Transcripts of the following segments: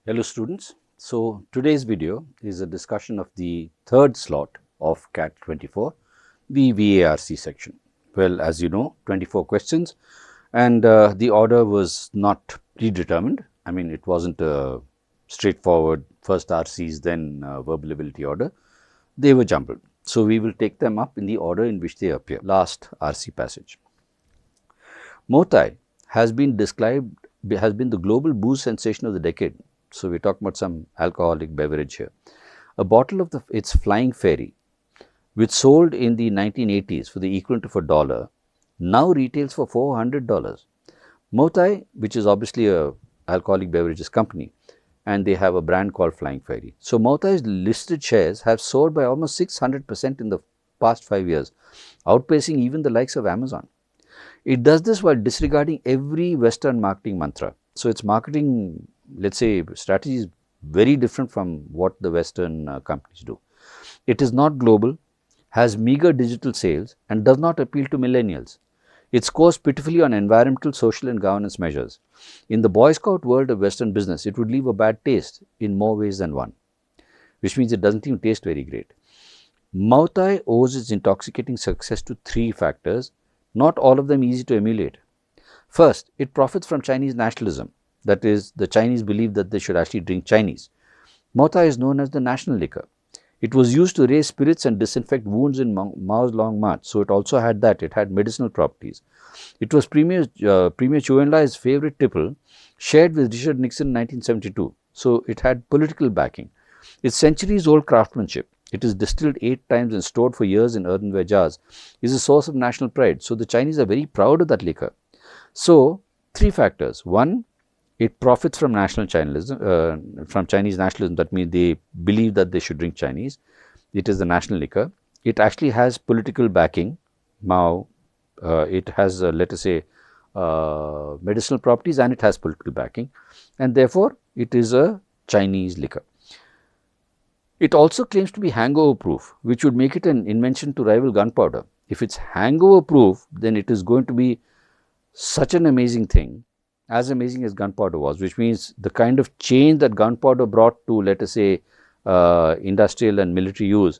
Hello students. So today's video is a discussion of the third slot of CAT 24, the VARC section. Well, as you know, 24 questions and the order was not predetermined. I mean, it wasn't a straightforward first RCs then verbal ability order. They were jumbled. So we will take them up in the order in which they appear. Last RC passage. Motai has been the global booze sensation of the decade. So we talk about some alcoholic beverage here. A bottle of its Flying Fairy, which sold in the 1980s for the equivalent of $1, now retails for $400. Motai, which is obviously a alcoholic beverages company, and they have a brand called Flying Fairy. So Motai's listed shares have soared by almost 600% in the past 5 years, outpacing even the likes of Amazon. It does this while disregarding every Western marketing mantra. So its marketing, let's say, strategy is very different from what the Western companies do. It is not global, has meager digital sales, and does not appeal to millennials. It scores pitifully on environmental, social, and governance measures. In the Boy Scout world of Western business, it would leave a bad taste in more ways than one, which means it doesn't even taste very great. Motai owes its intoxicating success to 3 factors, not all of them easy to emulate. First, it profits from Chinese nationalism. That is, the Chinese believe that they should actually drink Chinese. Motai is known as the national liquor. It was used to raise spirits and disinfect wounds in Mao's Long March. So it also had that. It had medicinal properties. It was Premier Chou En-lai's favorite tipple, shared with Richard Nixon in 1972. So it had political backing. Its centuries-old craftsmanship, it is distilled 8 times and stored for years in earthenware jars, is a source of national pride. So the Chinese are very proud of that liquor. So 3 factors. 1, it profits from national Chinese, from Chinese nationalism. That means they believe that they should drink Chinese. It is the national liquor. It actually has political backing. Mao, it has, let us say, medicinal properties, and it has political backing, and therefore it is a Chinese liquor. It also claims to be hangover proof, which would make it an invention to rival gunpowder. If it's hangover proof, then it is going to be such an amazing thing, as amazing as gunpowder was, which means the kind of change that gunpowder brought to, let us say, industrial and military use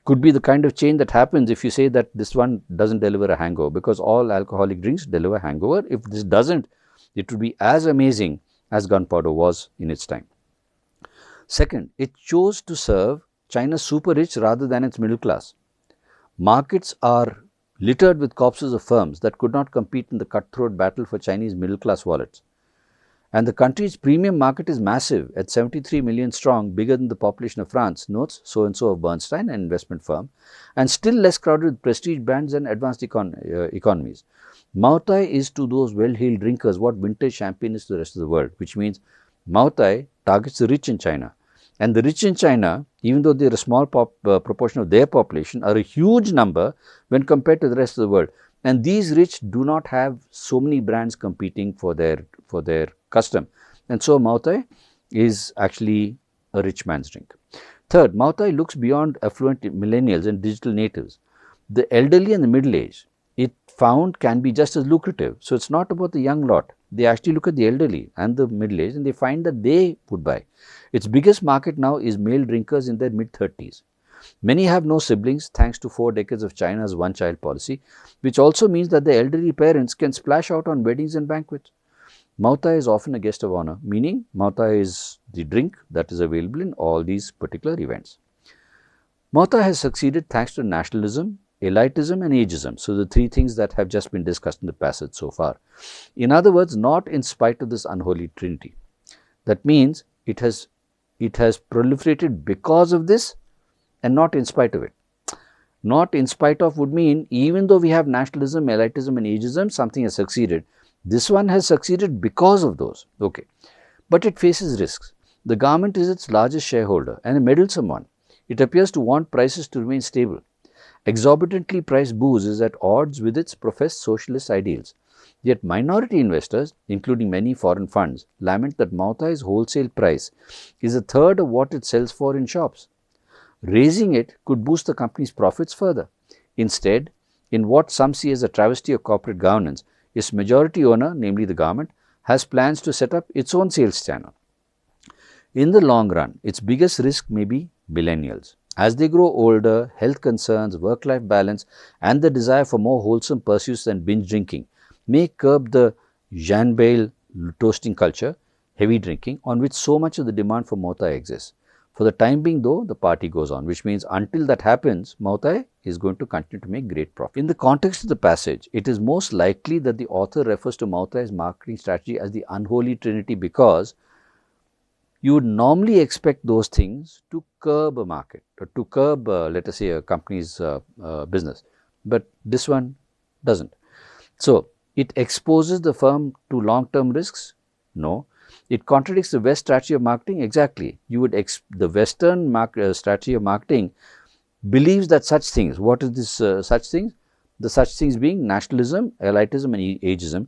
could be the kind of change that happens if you say that this one doesn't deliver a hangover, because all alcoholic drinks deliver hangover. If this doesn't, it would be as amazing as gunpowder was in its time. Second, it chose to serve China's super rich rather than its middle class. Markets are littered with corpses of firms that could not compete in the cutthroat battle for Chinese middle class wallets. And the country's premium market is massive at 73 million strong, bigger than the population of France, notes so-and-so of Bernstein, an investment firm, and still less crowded with prestige brands and advanced economies. Motai is to those well-heeled drinkers what vintage champagne is to the rest of the world, which means Motai targets the rich in China. And the rich in China, even though they are a small proportion of their population, are a huge number when compared to the rest of the world. And these rich do not have so many brands competing for their custom. And so Motai is actually a rich man's drink. Third, Motai looks beyond affluent millennials and digital natives. The elderly and the middle-aged, it found, can be just as lucrative. So it's not about the young lot. They actually look at the elderly and the middle-aged and they find that they would buy. Its biggest market now is male drinkers in their mid-30s. Many have no siblings thanks to 4 decades of China's one-child policy, which also means that the elderly parents can splash out on weddings and banquets. Motai is often a guest of honor, meaning Motai is the drink that is available in all these particular events. Motai has succeeded thanks to nationalism, elitism and ageism. So the 3 things that have just been discussed in the passage so far. In other words, not in spite of this unholy trinity. That means it has proliferated because of this and not in spite of it. Not in spite of would mean even though we have nationalism, elitism and ageism, something has succeeded. This one has succeeded because of those. Okay. But it faces risks. The government is its largest shareholder and a meddlesome one. It appears to want prices to remain stable. Exorbitantly priced booze is at odds with its professed socialist ideals. Yet minority investors, including many foreign funds, lament that Motai's wholesale price is a third of what it sells for in shops. Raising it could boost the company's profits further. Instead, in what some see as a travesty of corporate governance, its majority owner, namely the government, has plans to set up its own sales channel. In the long run, its biggest risk may be millennials. As they grow older, health concerns, work-life balance and the desire for more wholesome pursuits than binge drinking may curb the Janbale toasting culture, heavy drinking, on which so much of the demand for Mautai exists. For the time being though, the party goes on, which means until that happens, Mautai is going to continue to make great profit. In the context of the passage, it is most likely that the author refers to Mautai's marketing strategy as the unholy trinity because you would normally expect those things to curb a market or to curb, let us say, a company's business, but this one doesn't. So, it exposes the firm to long-term risks? No. It contradicts the West strategy of marketing? Exactly. You would the Western strategy of marketing believes that such things, what is this such things? The such things being nationalism, elitism and ageism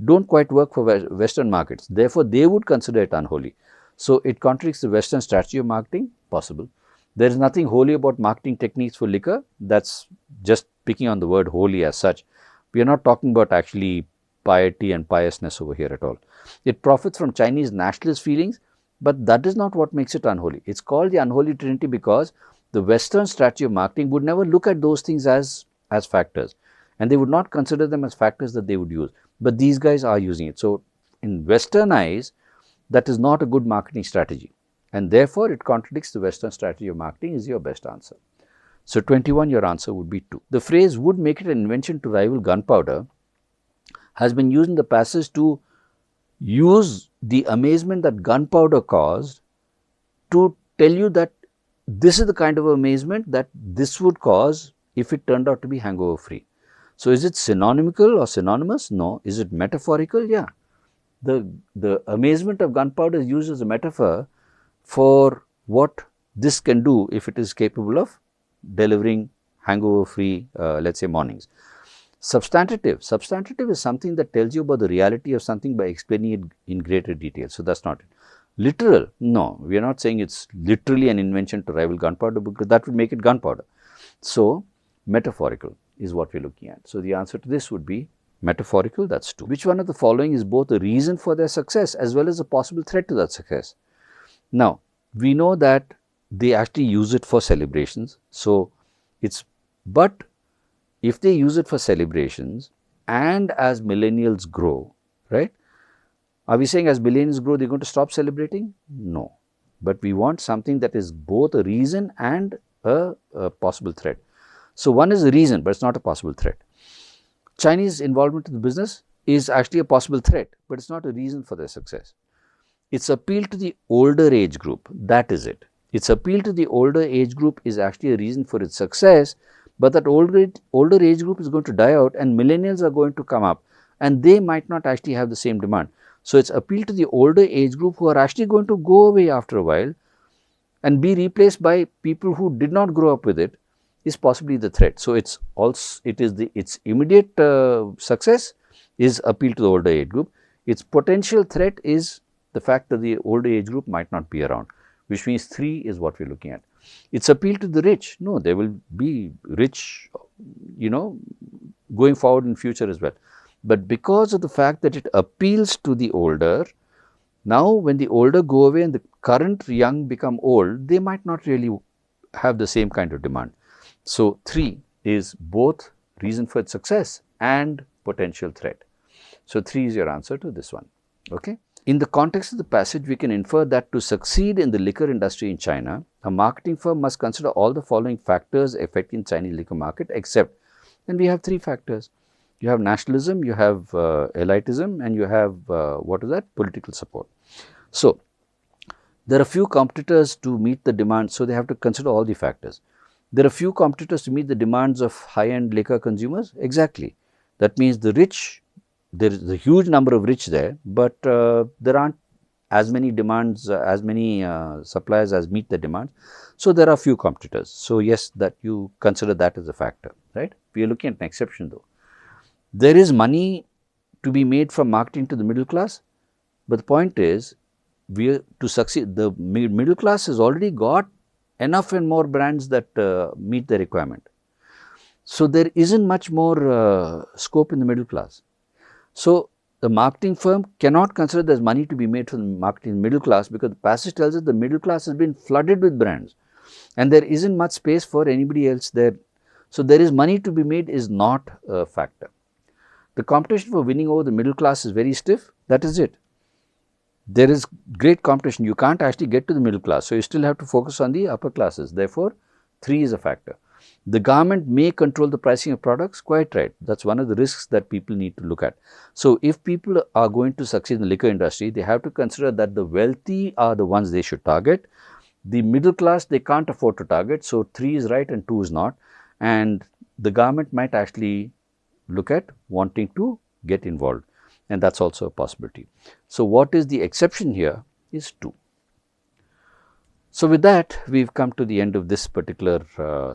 don't quite work for Western markets. Therefore, they would consider it unholy. So, it contradicts the Western strategy of marketing? Possible. There is nothing holy about marketing techniques for liquor. That's just picking on the word holy as such. We are not talking about actually piety and piousness over here at all. It profits from Chinese nationalist feelings, but that is not what makes it unholy. It's called the unholy trinity because the Western strategy of marketing would never look at those things as factors, and they would not consider them as factors that they would use. But these guys are using it. So, in Western eyes, that is not a good marketing strategy, and therefore, it contradicts the Western strategy of marketing is your best answer. So, 21, your answer would be 2. The phrase would make it an invention to rival gunpowder has been used in the passage to use the amazement that gunpowder caused to tell you that this is the kind of amazement that this would cause if it turned out to be hangover free. So, is it synonymical or synonymous? No. Is it metaphorical? Yeah. The amazement of gunpowder is used as a metaphor for what this can do if it is capable of delivering hangover free, let us say, mornings. Substantive is something that tells you about the reality of something by explaining it in greater detail. So, that is not it. Literal, no, we are not saying it is literally an invention to rival gunpowder because that would make it gunpowder. So, metaphorical is what we are looking at. So, the answer to this would be metaphorical, that is 2. Which one of the following is both a reason for their success as well as a possible threat to that success? Now, we know that they actually use it for celebrations. So, but if they use it for celebrations and as millennials grow, right, are we saying as millennials grow, they are going to stop celebrating? No, but we want something that is both a reason and a possible threat. So, one is a reason, but it is not a possible threat. Chinese involvement in the business is actually a possible threat, but it is not a reason for their success. Its appeal to the older age group, that is it. Its appeal to the older age group is actually a reason for its success, but that older age group is going to die out and millennials are going to come up and they might not actually have the same demand. So, its appeal to the older age group who are actually going to go away after a while and be replaced by people who did not grow up with it is possibly the threat. So, its immediate success is appeal to the older age group. Its potential threat is the fact that the older age group might not be around, which means 3 is what we are looking at. Its appeal to the rich, no, there will be rich, going forward in future as well. But because of the fact that it appeals to the older, now when the older go away and the current young become old, they might not really have the same kind of demand. So, 3 is both reason for its success and potential threat. So, 3 is your answer to this one. Okay. In the context of the passage, we can infer that to succeed in the liquor industry in China, a marketing firm must consider all the following factors affecting Chinese liquor market except, and we have 3 factors. You have nationalism, you have elitism and you have political support. So, there are few competitors to meet the demand, so they have to consider all the factors. There are few competitors to meet the demands of high-end liquor consumers? Exactly. That means the rich, there is a huge number of rich there, but there aren't as many demands, as many suppliers as meet the demand. So, there are few competitors. So, yes, that you consider that as a factor, right. We are looking at an exception though. There is money to be made from marketing to the middle class, but the point is, to succeed, the middle class has already got enough and more brands that meet the requirement. So, there isn't much more scope in the middle class. So, the marketing firm cannot consider there is money to be made from the marketing middle class, because the passage tells us the middle class has been flooded with brands and there isn't much space for anybody else there. So, there is money to be made is not a factor. The competition for winning over the middle class is very stiff, that is it. There is great competition, you can't actually get to the middle class. So, you still have to focus on the upper classes, therefore, 3 is a factor. The government may control the pricing of products, quite right, that is one of the risks that people need to look at. So, if people are going to succeed in the liquor industry, they have to consider that the wealthy are the ones they should target. The middle class they can't afford to target, so 3 is right and 2 is not, and the government might actually look at wanting to get involved, and that is also a possibility. So, what is the exception here is 2. So, with that we have come to the end of this particular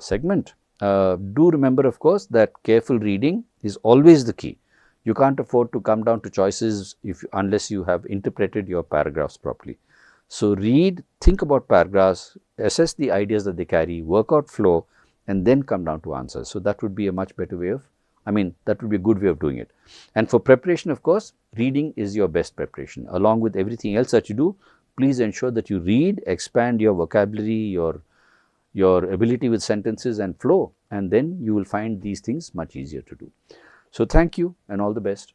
segment. Do remember, of course, that careful reading is always the key. You can't afford to come down to choices unless you have interpreted your paragraphs properly. So, read, think about paragraphs, assess the ideas that they carry, work out flow, and then come down to answers. So, that would be a much better way of, that would be a good way of doing it. And for preparation, of course, reading is your best preparation. Along with everything else that you do, please ensure that you read, expand your vocabulary, your ability with sentences and flow, and then you will find these things much easier to do. So, thank you and all the best.